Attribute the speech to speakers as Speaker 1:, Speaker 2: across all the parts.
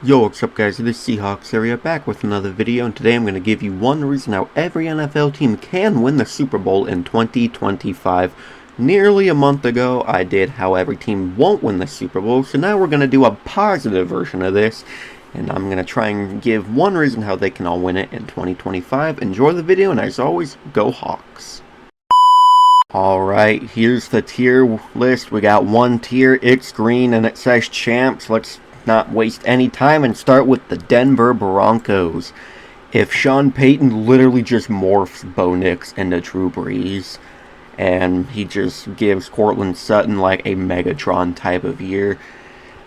Speaker 1: Yo, what's up guys, it is Seahawks area back with another video, and today I'm going to give you one reason how every NFL team can win the Super Bowl in 2025. Nearly a month ago, I did how every team won't win the Super Bowl, so now we're going to do a positive version of this, and I'm going to try and give one reason how they can all win it in 2025. Enjoy the video, and as always, go Hawks. Alright, here's the tier list. We got one tier, it's green, and it says champs. Let's not waste any time and start with the Denver Broncos. If Sean Payton literally just morphs Bo Nix into Drew Brees, and he just gives Cortland Sutton like a Megatron type of year,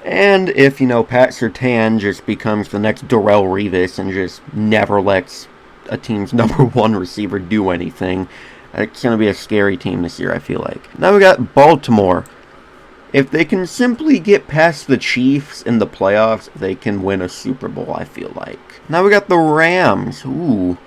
Speaker 1: and if, Pat Surtain just becomes the next Darrelle Revis and just never lets a team's number one receiver do anything, it's going to be a scary team this year, I feel like. Now we got Baltimore. If they can simply get past the Chiefs in the playoffs, they can win a Super Bowl, I feel like. Now we got the Rams. Ooh.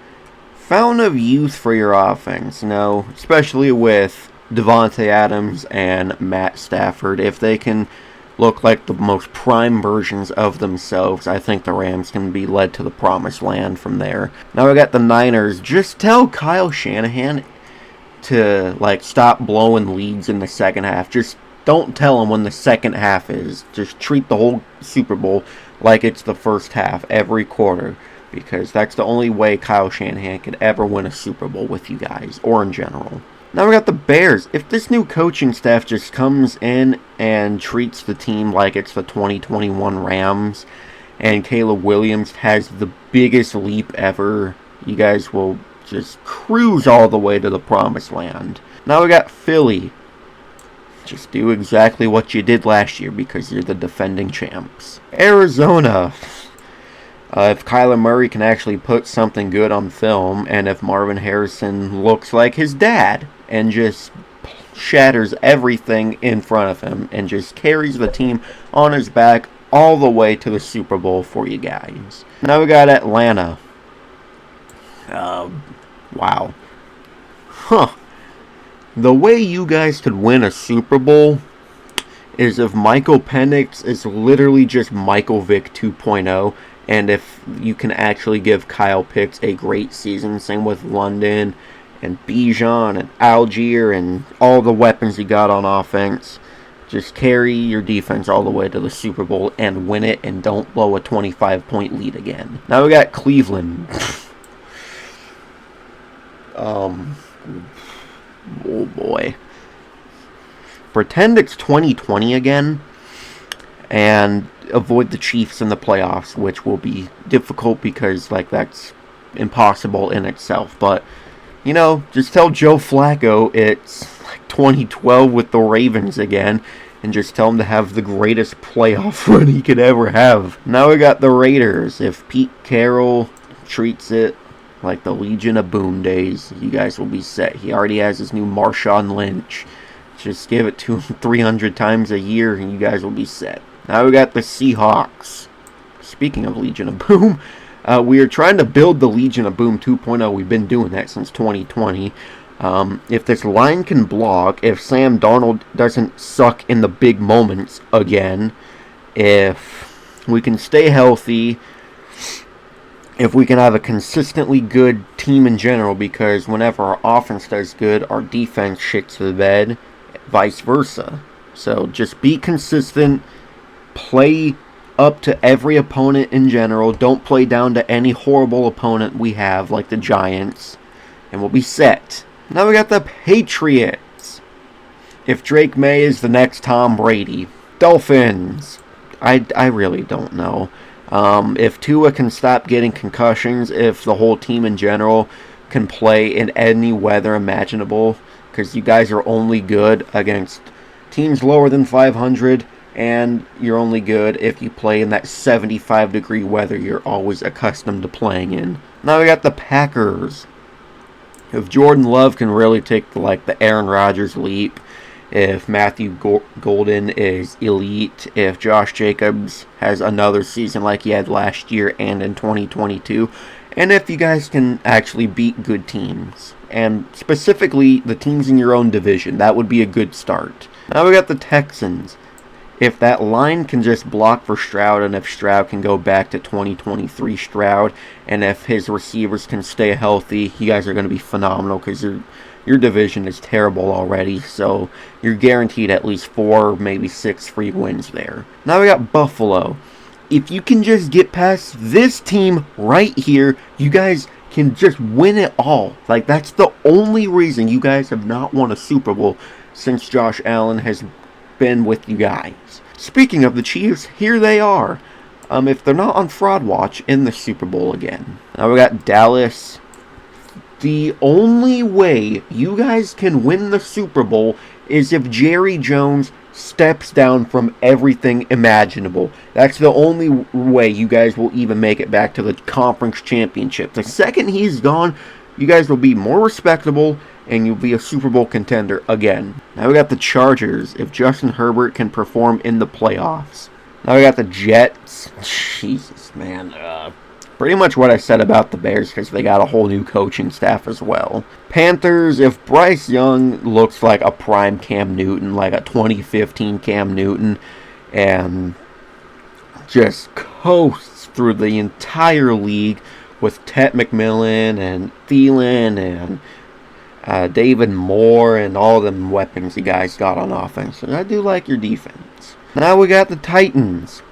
Speaker 1: Fountain of youth for your offense, especially with Devontae Adams and Matt Stafford. If they can look like the most prime versions of themselves, I think the Rams can be led to the promised land from there. Now we got the Niners. Just tell Kyle Shanahan to, stop blowing leads in the second half. Just don't tell him when the second half is. Just treat the whole Super Bowl like it's the first half every quarter, because that's the only way Kyle Shanahan could ever win a Super Bowl with you guys, or in general. Now we got the Bears. If this new coaching staff just comes in and treats the team like it's the 2021 Rams, and Caleb Williams has the biggest leap ever, you guys will just cruise all the way to the promised land. Now we got Philly. Just do exactly what you did last year because you're the defending champs. Arizona. If Kyler Murray can actually put something good on film, and if Marvin Harrison looks like his dad and just shatters everything in front of him and just carries the team on his back all the way to the Super Bowl for you guys. Now we got Atlanta. Wow. The way you guys could win a Super Bowl is if Michael Penix is literally just Michael Vick 2.0, and if you can actually give Kyle Pitts a great season. Same with London and Bijan and Algier and all the weapons you got on offense. Just carry your defense all the way to the Super Bowl and win it, and don't blow a 25-point lead again. Now we got Cleveland. Oh boy. Pretend it's 2020 again and avoid the Chiefs in the playoffs, which will be difficult because that's impossible in itself. But just tell Joe Flacco it's 2012 with the Ravens again, and just tell him to have the greatest playoff run he could ever have. Now we got the Raiders. If Pete Carroll treats it like the Legion of Boom days, you guys will be set. He already has his new Marshawn Lynch. Just give it to him 300 times a year and you guys will be set. Now we got the Seahawks. Speaking of Legion of Boom, we are trying to build the Legion of Boom 2.0. We've been doing that since 2020. If this line can block, if Sam Darnold doesn't suck in the big moments again, if we can stay healthy, if we can have a consistently good team in general, because whenever our offense does good, our defense shits the bed, vice versa. So just be consistent, play up to every opponent in general, don't play down to any horrible opponent we have, like the Giants, and we'll be set. Now we got the Patriots. If Drake May is the next Tom Brady. Dolphins. I really don't know. If Tua can stop getting concussions, if the whole team in general can play in any weather imaginable, because you guys are only good against teams lower than 500, and you're only good if you play in that 75-degree weather you're always accustomed to playing in. Now we got the Packers. If Jordan Love can really take the Aaron Rodgers leap, if Matthew Golden is elite, if Josh Jacobs has another season like he had last year and in 2022, and if you guys can actually beat good teams, and specifically the teams in your own division, that would be a good start. Now we got the Texans. If that line can just block for Stroud, and if Stroud can go back to 2023 Stroud, and if his receivers can stay healthy, you guys are going to be phenomenal, because your division is terrible already, so you're guaranteed at least 4, maybe 6 free wins there. Now we got Buffalo. If you can just get past this team right here, you guys can just win it all. Like, that's the only reason you guys have not won a Super Bowl since Josh Allen has been with you guys. Speaking of the Chiefs, here they are. If they're not on Fraud Watch, in the Super Bowl again. Now we got Dallas. The only way you guys can win the Super Bowl is if Jerry Jones steps down from everything imaginable. That's the only way you guys will even make it back to the conference championship. The second he's gone, you guys will be more respectable, and you'll be a Super Bowl contender again. Now we got the Chargers, if Justin Herbert can perform in the playoffs. Now we got the Jets. Jesus, man. Pretty much what I said about the Bears, because they got a whole new coaching staff as well. Panthers, if Bryce Young looks like a prime Cam Newton, like a 2015 Cam Newton, and just coasts through the entire league with Ted McMillan and Thielen and David Moore and all them weapons you guys got on offense. And I do like your defense. Now we got the Titans.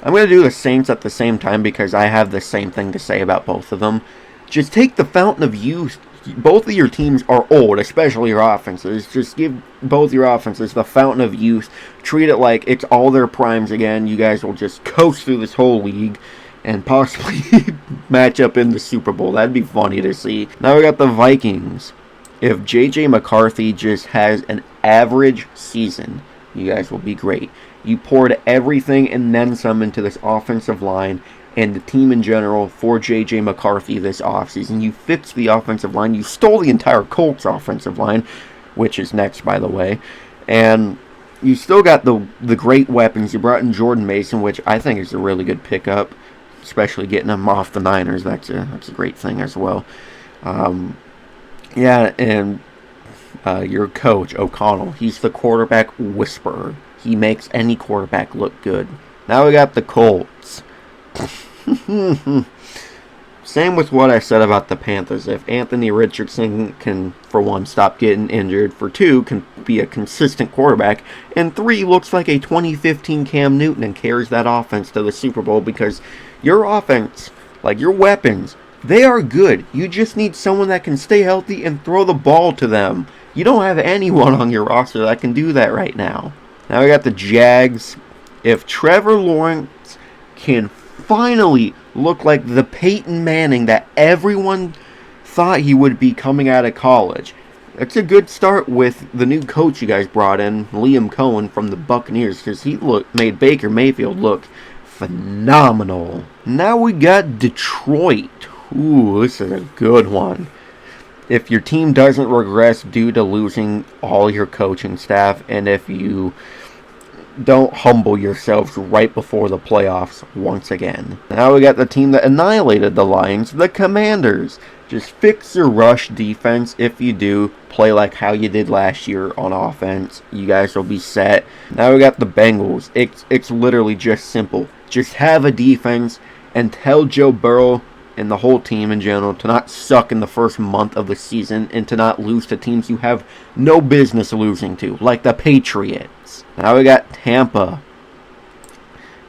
Speaker 1: I'm going to do the Saints at the same time because I have the same thing to say about both of them. Just take the fountain of youth. Both of your teams are old, especially your offenses. Just give both your offenses the fountain of youth. Treat it like it's all their primes again. You guys will just coast through this whole league and possibly match up in the Super Bowl. That'd be funny to see. Now we got the Vikings. If J.J. McCarthy just has an average season, you guys will be great. You poured everything and then some into this offensive line and the team in general for J.J. McCarthy this offseason. You fixed the offensive line. You stole the entire Colts offensive line, which is next, by the way. And you still got the great weapons. You brought in Jordan Mason, which I think is a really good pickup, especially getting him off the Niners. That's a great thing as well. And your coach, O'Connell, he's the quarterback whisperer. He makes any quarterback look good. Now we got the Colts. Same with what I said about the Panthers. If Anthony Richardson can, for one, stop getting injured, for two, can be a consistent quarterback, and three, looks like a 2015 Cam Newton and carries that offense to the Super Bowl, because your offense, like your weapons, they are good. You just need someone that can stay healthy and throw the ball to them. You don't have anyone on your roster that can do that right now. Now we got the Jags. If Trevor Lawrence can finally look like the Peyton Manning that everyone thought he would be coming out of college, that's a good start with the new coach you guys brought in, Liam Cohen from the Buccaneers, because he made Baker Mayfield look phenomenal. Now we got Detroit. Ooh, this is a good one. If your team doesn't regress due to losing all your coaching staff, and if you don't humble yourselves right before the playoffs once again. Now we got the team that annihilated the Lions, the Commanders. Just fix your rush defense. If you do, play like how you did last year on offense, you guys will be set. Now we got the Bengals. It's literally just simple. Just have a defense and tell Joe Burrow and the whole team in general to not suck in the first month of the season and to not lose to teams you have no business losing to, like the Patriots. Now we got Tampa.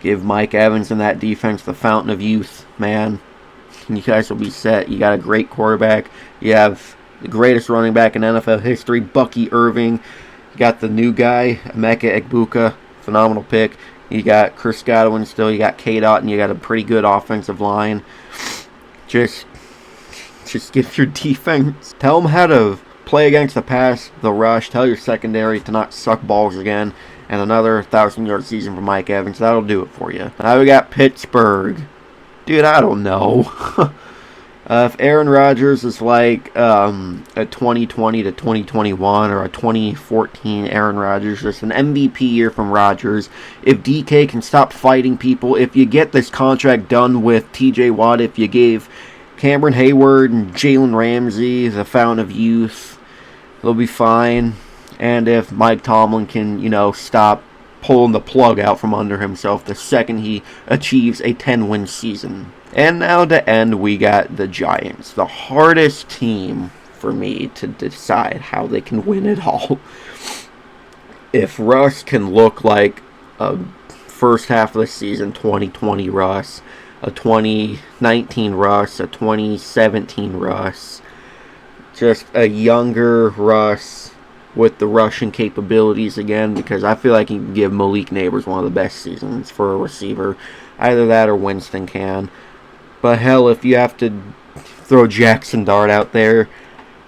Speaker 1: Give Mike Evans and that defense the fountain of youth, man. You guys will be set. You got a great quarterback. You have the greatest running back in NFL history, Bucky Irving. You got the new guy, Emeka Egbuka, phenomenal pick. You got Chris Godwin still. You got K-Dot, and you got a pretty good offensive line. Just give your defense. Tell them how to play against the pass, the rush. Tell your secondary to not suck balls again. And another 1,000-yard season for Mike Evans. That'll do it for you. Now we got Pittsburgh. Dude, I don't know. If Aaron Rodgers is like a 2020 to 2021 or a 2014 Aaron Rodgers, just an MVP year from Rodgers. If DK can stop fighting people, if you get this contract done with TJ Watt, if you gave Cameron Hayward and Jalen Ramsey the fountain of youth, they'll be fine. And if Mike Tomlin can, stop pulling the plug out from under himself the second he achieves a 10-win season. And now to end, we got the Giants, the hardest team for me to decide how they can win it all. If Russ can look like a first half of the season 2020 Russ, a 2019 Russ, a 2017 Russ, just a younger Russ with the rushing capabilities again, because I feel like he can give Malik Neighbors one of the best seasons for a receiver. Either that or Winston can. But hell, if you have to throw Jackson Dart out there,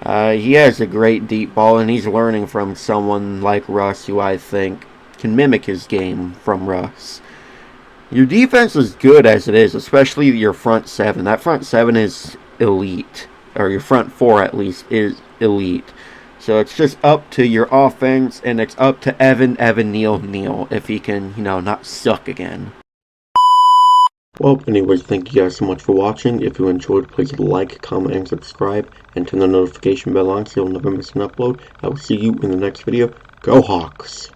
Speaker 1: he has a great deep ball, and he's learning from someone like Russ, who I think can mimic his game from Russ. Your defense is good as it is, especially your front seven. That front seven is elite, or your front four at least is elite. So it's just up to your offense, and it's up to Evan Neal, if he can, not suck again. Well, anyways, thank you guys so much for watching. If you enjoyed, please like, comment, and subscribe, and turn the notification bell on so you'll never miss an upload. I will see you in the next video. Go Hawks!